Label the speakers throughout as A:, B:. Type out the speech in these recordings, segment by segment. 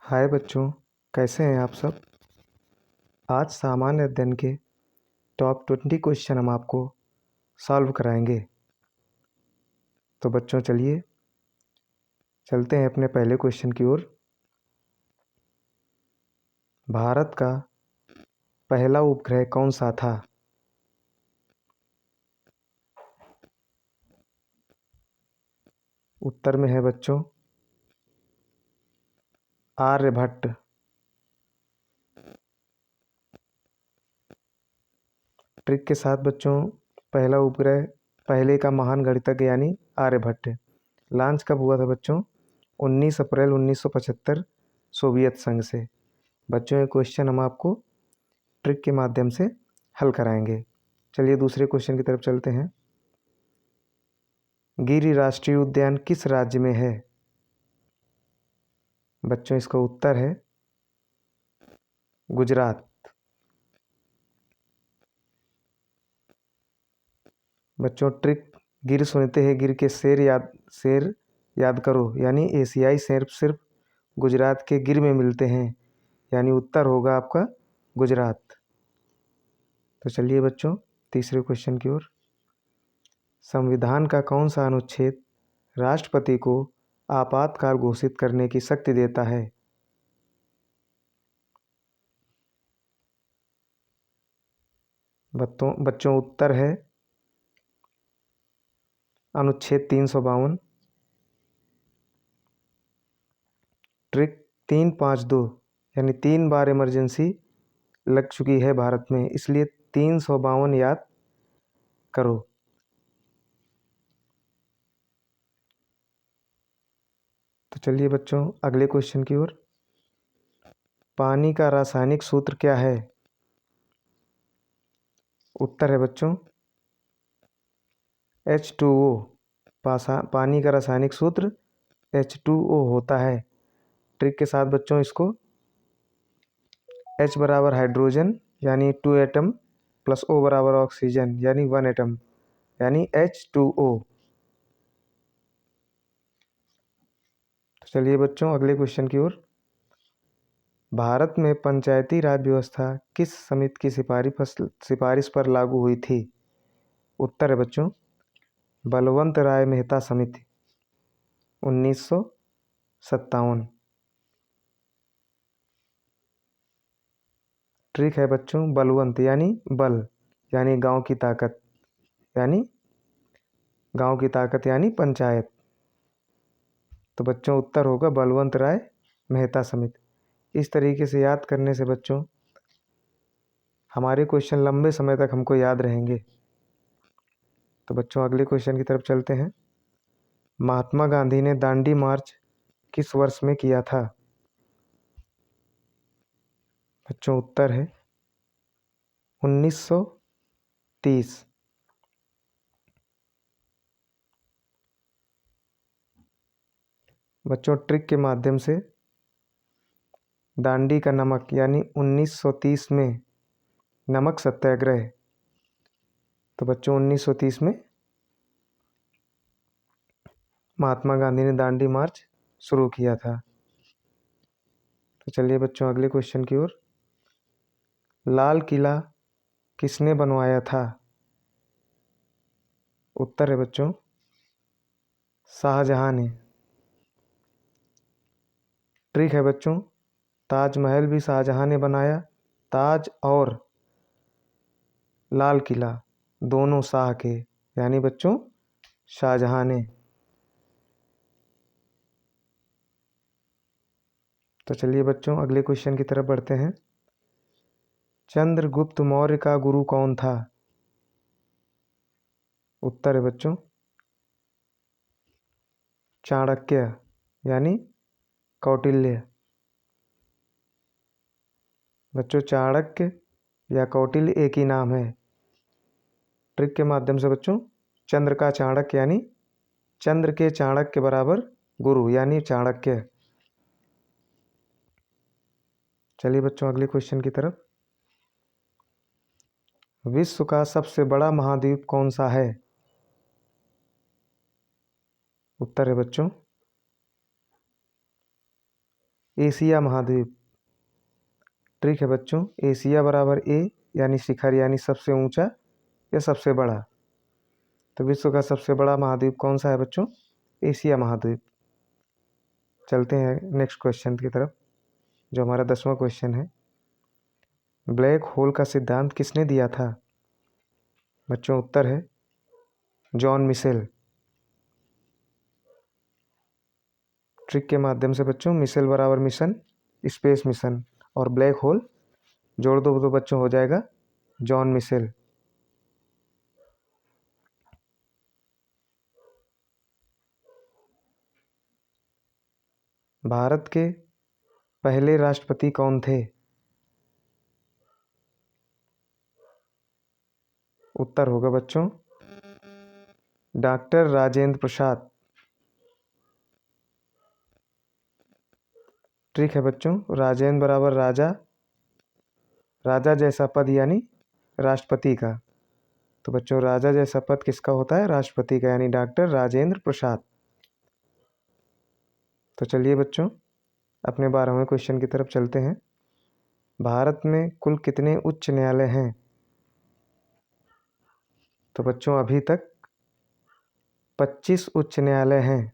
A: हाय बच्चों, कैसे हैं आप सब। आज सामान्य अध्ययन के टॉप 20 क्वेश्चन हम आपको सॉल्व कराएंगे। तो बच्चों चलिए चलते हैं अपने पहले क्वेश्चन की ओर। भारत का पहला उपग्रह कौन सा था। उत्तर में है बच्चों आर्यभट्ट। ट्रिक के साथ बच्चों, पहला उपग्रह पहले का महान गणितज्ञ यानी आर्यभट्ट। लॉन्च कब हुआ था बच्चों? 19 अप्रैल 1975 सोवियत संघ से। बच्चों ये क्वेश्चन हम आपको ट्रिक के माध्यम से हल कराएंगे। चलिए दूसरे क्वेश्चन की तरफ चलते हैं। गिर राष्ट्रीय उद्यान किस राज्य में है? बच्चों इसका उत्तर है गुजरात। बच्चों ट्रिक, गिर सुनते हैं गिर के शेर याद करो, यानी एशियाई शेर सिर्फ गुजरात के गिर में मिलते हैं, यानी उत्तर होगा आपका गुजरात। तो चलिए बच्चों तीसरे क्वेश्चन की ओर। संविधान का कौन सा अनुच्छेद राष्ट्रपति को आपातकाल घोषित करने की शक्ति देता है? बच्चों उत्तर है अनुच्छेद 352। ट्रिक 352, यानी 3 बार इमरजेंसी लग चुकी है भारत में, इसलिए 352 याद करो। तो चलिए बच्चों अगले क्वेश्चन की ओर। पानी का रासायनिक सूत्र क्या है? उत्तर है बच्चों H2O। पानी का रासायनिक सूत्र H2O होता है। ट्रिक के साथ बच्चों इसको H बराबर हाइड्रोजन यानी 2 एटम प्लस O बराबर ऑक्सीजन यानी 1 एटम यानी H2O। तो चलिए बच्चों अगले क्वेश्चन की ओर। भारत में पंचायती राज व्यवस्था किस समिति की सिफारिश पर लागू हुई थी? उत्तर है बच्चों बलवंत राय मेहता समिति 1957। ट्रिक है बच्चों बलवंत यानी बल, यानी गांव की ताकत, यानी पंचायत। तो बच्चों उत्तर होगा बलवंत राय मेहता समिति। इस तरीके से याद करने से बच्चों हमारे क्वेश्चन लंबे समय तक हमको याद रहेंगे। तो बच्चों अगले क्वेश्चन की तरफ चलते हैं। महात्मा गांधी ने दांडी मार्च किस वर्ष में किया था? बच्चों उत्तर है 1930। बच्चों ट्रिक के माध्यम से दांडी का नमक यानी 1930 में नमक सत्याग्रह। तो बच्चों 1930 में महात्मा गांधी ने दांडी मार्च शुरू किया था। तो चलिए बच्चों अगले क्वेश्चन की ओर। लाल किला किसने बनवाया था? उत्तर है बच्चों शाहजहां ने। ट्रिक है बच्चों ताजमहल भी शाहजहां ने बनाया। ताज और लाल किला दोनों शाह के, यानी बच्चों शाहजहां ने। तो चलिए बच्चों अगले क्वेश्चन की तरफ बढ़ते हैं। चंद्रगुप्त मौर्य का गुरु कौन था? उत्तर है बच्चों चाणक्य यानी कौटिल्य। बच्चों चाणक्य या कौटिल्य एक ही नाम है। ट्रिक के माध्यम से बच्चों चंद्र का चाणक्य यानी चंद्र के चाणक्य बराबर गुरु यानी चाणक्य। चलिए बच्चों अगले क्वेश्चन की तरफ। विश्व का सबसे बड़ा महाद्वीप कौन सा है? उत्तर है बच्चों एशिया महाद्वीप। ट्रिक है बच्चों, एशिया बराबर ए यानी शिखर यानी सबसे ऊंचा या सबसे बड़ा। तो विश्व का सबसे बड़ा महाद्वीप कौन सा है बच्चों? एशिया महाद्वीप। चलते हैं नेक्स्ट क्वेश्चन की तरफ, जो हमारा 10वां क्वेश्चन है। ब्लैक होल का सिद्धांत किसने दिया था? बच्चों उत्तर है जॉन मिशेल। ट्रिक के माध्यम से बच्चों, मिशेल बराबर मिशन, स्पेस मिशन, और ब्लैक होल जोड़ दो तो बच्चों हो जाएगा जॉन मिशेल। भारत के पहले राष्ट्रपति कौन थे? उत्तर होगा बच्चों डॉक्टर राजेंद्र प्रसाद। ट्रिक है बच्चों, राजेंद्र बराबर राजा, राजा जैसा पद यानी राष्ट्रपति का। तो बच्चों राजा जैसा पद किसका होता है? राष्ट्रपति का, यानी डॉक्टर राजेंद्र प्रसाद। तो चलिए बच्चों अपने 12वें क्वेश्चन की तरफ चलते हैं। भारत में कुल कितने उच्च न्यायालय हैं? तो बच्चों अभी तक 25 उच्च न्यायालय हैं।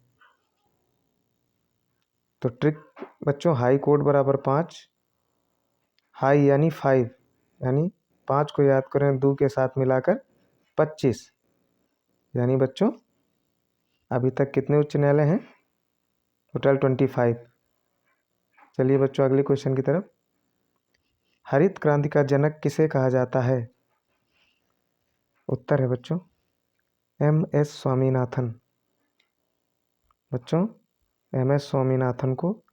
A: तो ट्रिक बच्चों, हाई कोर्ट बराबर 5, हाई यानी 5, यानी 5 को याद करें 2 के साथ मिलाकर 25, यानी बच्चों अभी तक कितने उच्च न्यायालय हैं? टोटल 25। चलिए बच्चों अगले क्वेश्चन की तरफ। हरित क्रांति का जनक किसे कहा जाता है? उत्तर है बच्चों एम.एस. स्वामीनाथन। बच्चों एम.एस. स्वामीनाथन को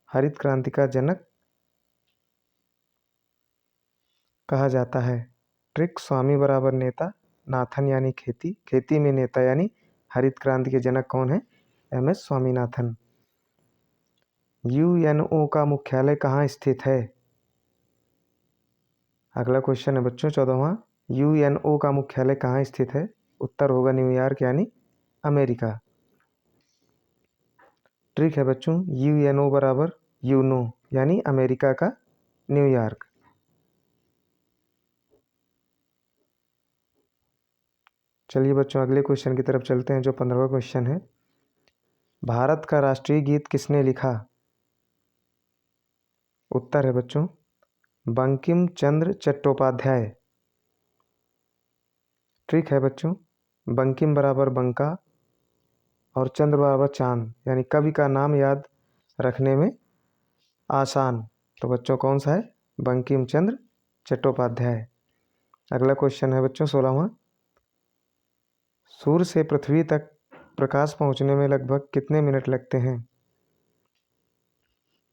A: हरित क्रांति का जनक कहा जाता है। ट्रिक, स्वामी बराबर नेता, नाथन यानी खेती, खेती में नेता, यानी हरित क्रांति के जनक कौन है? एम.एस. स्वामीनाथन। यूएनओ का मुख्यालय कहाँ स्थित है? अगला क्वेश्चन है बच्चों 14वां। यूएनओ का मुख्यालय कहाँ स्थित है? उत्तर होगा न्यूयॉर्क यानी अमेरिका। ट्रिक है बच्चों, यूएनओ बराबर यूनो यानी अमेरिका का न्यूयॉर्क। चलिए बच्चों अगले क्वेश्चन की तरफ चलते हैं, जो 15वां क्वेश्चन है। भारत का राष्ट्रीय गीत किसने लिखा? उत्तर है बच्चों बंकिम चंद्र चट्टोपाध्याय। ट्रिक है बच्चों, बंकिम बराबर बंका और चंद्र बराबर चांद, यानी कवि का नाम याद रखने में आसान। तो बच्चों कौन सा है? बंकिम चंद्र चट्टोपाध्याय। अगला क्वेश्चन है बच्चों 16वां। सूर्य से पृथ्वी तक प्रकाश पहुंचने में लगभग कितने मिनट लगते हैं?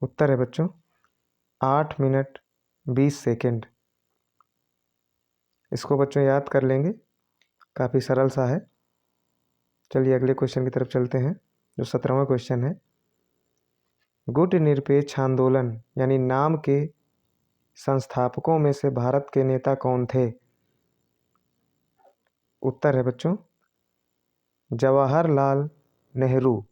A: उत्तर है बच्चों 8 मिनट 20 सेकेंड। इसको बच्चों याद कर लेंगे, काफ़ी सरल सा है। चलिए अगले क्वेश्चन की तरफ चलते हैं, जो 17वां क्वेश्चन है। गुट निरपेक्ष आंदोलन यानी नाम के संस्थापकों में से भारत के नेता कौन थे? उत्तर है बच्चों जवाहरलाल नेहरू।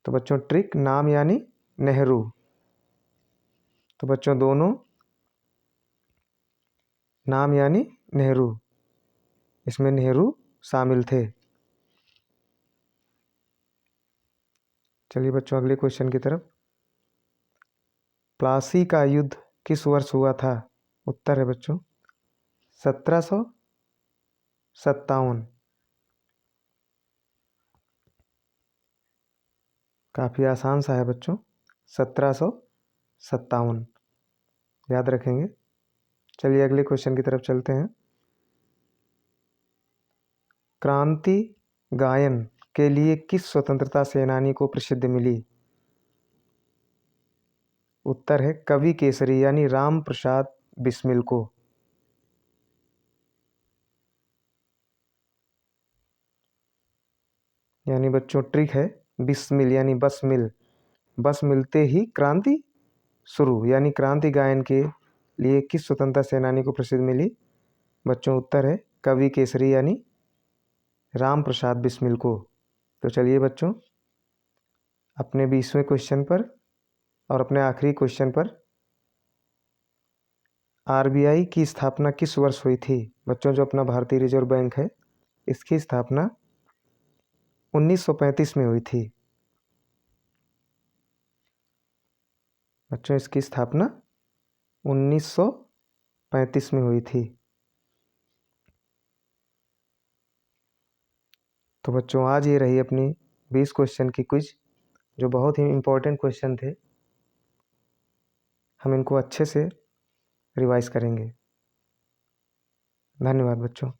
A: तो बच्चों ट्रिक, नाम यानी नेहरू। तो बच्चों दोनों नाम यानी नेहरू, इसमें नेहरू शामिल थे। चलिए बच्चों अगले क्वेश्चन की तरफ। प्लासी का युद्ध किस वर्ष हुआ था? उत्तर है बच्चों 1757। काफ़ी आसान सा है बच्चों, 1757 याद रखेंगे। चलिए अगले क्वेश्चन की तरफ चलते हैं। क्रांति गायन के लिए किस स्वतंत्रता सेनानी को प्रसिद्धि मिली? उत्तर है कवि केसरी यानी राम प्रसाद बिस्मिल को। यानी बच्चों ट्रिक है, बिस्मिल यानी बस मिल, बस मिलते ही क्रांति शुरू, यानी क्रांति गायन के लिए किस स्वतंत्रता सेनानी को प्रसिद्धि मिली? बच्चों उत्तर है कवि केसरी यानी राम प्रसाद बिस्मिल को। तो चलिए बच्चों अपने 20वें क्वेश्चन पर और अपने आखिरी क्वेश्चन पर, आरबीआई की स्थापना किस वर्ष हुई थी? बच्चों, जो अपना भारतीय रिजर्व बैंक है, इसकी स्थापना 1935 में हुई थी। बच्चों, इसकी स्थापना 1935 में हुई थी। तो बच्चों, आज ये रही अपनी 20 क्वेश्चन की क्विज, जो बहुत ही इम्पोर्टेंट क्वेश्चन थे। हम इनको अच्छे से रिवाइज करेंगे। धन्यवाद बच्चों।